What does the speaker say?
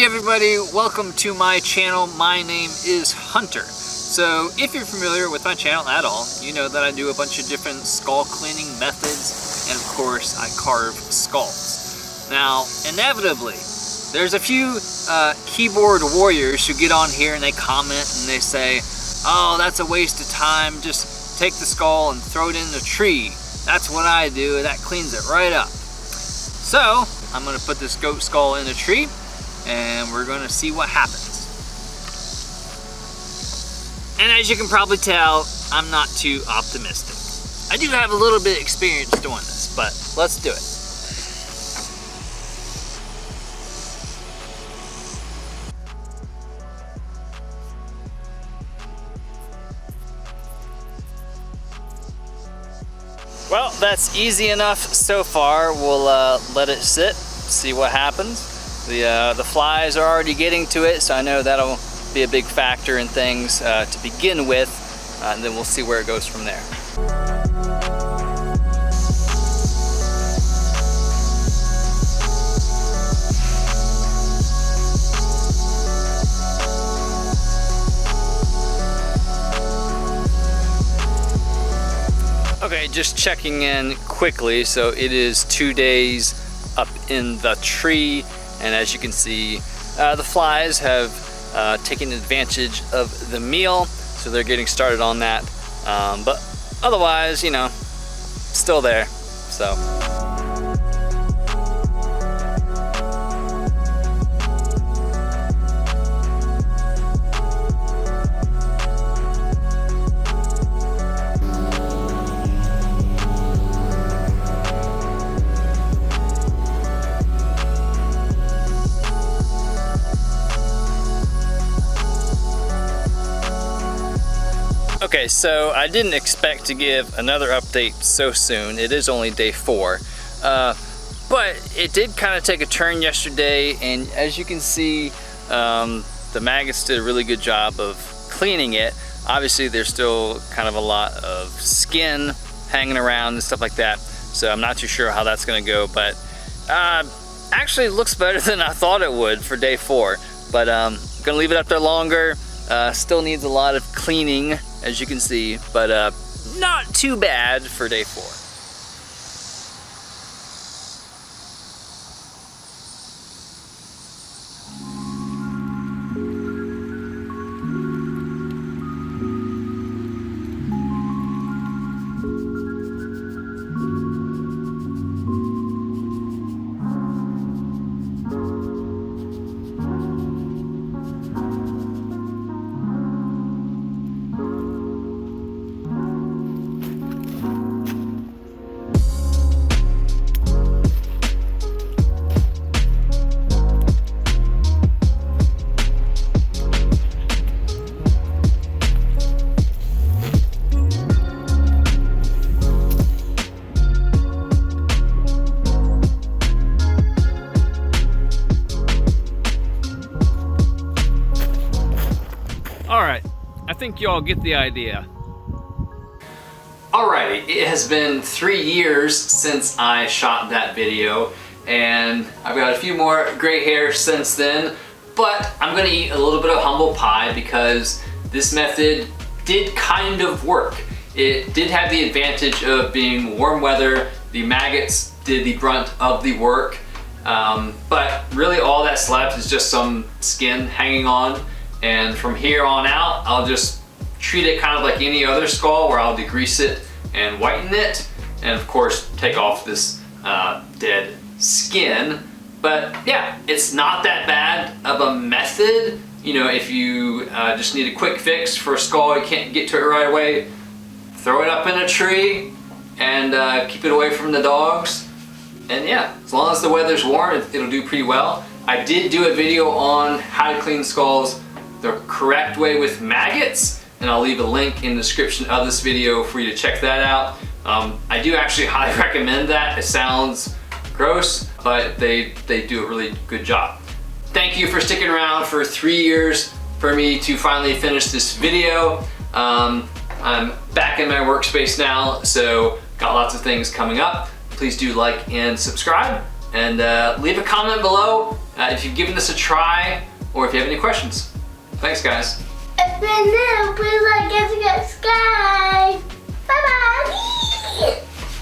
Hey everybody, welcome to my channel. My name is Hunter. So if you're familiar with my channel at all, you know that I do a bunch of different skull cleaning methods, and of course I carve skulls. Now, inevitably, there's a few keyboard warriors who get on here and they comment and they say, oh, that's a waste of time, just take the skull and throw it in the tree. That's what I do, that cleans it right up. So, I'm gonna put this goat skull in the tree and we're gonna see what happens. And as you can probably tell, I'm not too optimistic. I do have a little bit of experience doing this, but let's do it. Well, that's easy enough so far. We'll let it sit, see what happens. The flies are already getting to it, so I know that'll be a big factor in things to begin with, and then we'll see where it goes from there. Okay, just checking in quickly. So it is 2 days up in the tree, and as you can see, the flies have taken advantage of the meal, so they're getting started on that. But otherwise, you know, still there. So. Okay, so I didn't expect to give another update so soon. It is only day 4, but it did kind of take a turn yesterday, and as you can see, the maggots did a really good job of cleaning it. Obviously, there's still kind of a lot of skin hanging around and stuff like that, so I'm not too sure how that's going to go, but actually it looks better than I thought it would for day 4, but I'm going to leave it up there longer. Still needs a lot of cleaning, as you can see, but not too bad for day 4. Alright, I think you all get the idea. Alrighty, it has been 3 years since I shot that video, and I've got a few more gray hairs since then, but I'm gonna eat a little bit of humble pie because this method did kind of work. It did have the advantage of being warm weather. The maggots did the brunt of the work, but really all that's left is just some skin hanging on. And from here on out, I'll just treat it kind of like any other skull, where I'll degrease it and whiten it, and of course take off this dead skin. But yeah, it's not that bad of a method. You know, if you just need a quick fix for a skull, you can't get to it right away, throw it up in a tree and keep it away from the dogs. And yeah, as long as the weather's warm, it'll do pretty well. I did do a video on how to clean skulls the correct way with maggots, and I'll leave a link in the description of this video for you to check that out. I do actually highly recommend that. It sounds gross, but they do a really good job. Thank you for sticking around for 3 years for me to finally finish this video. I'm back in my workspace now, so got lots of things coming up. Please do like and subscribe, and leave a comment below if you've given this a try or if you have any questions. Thanks, guys. If you're new, please like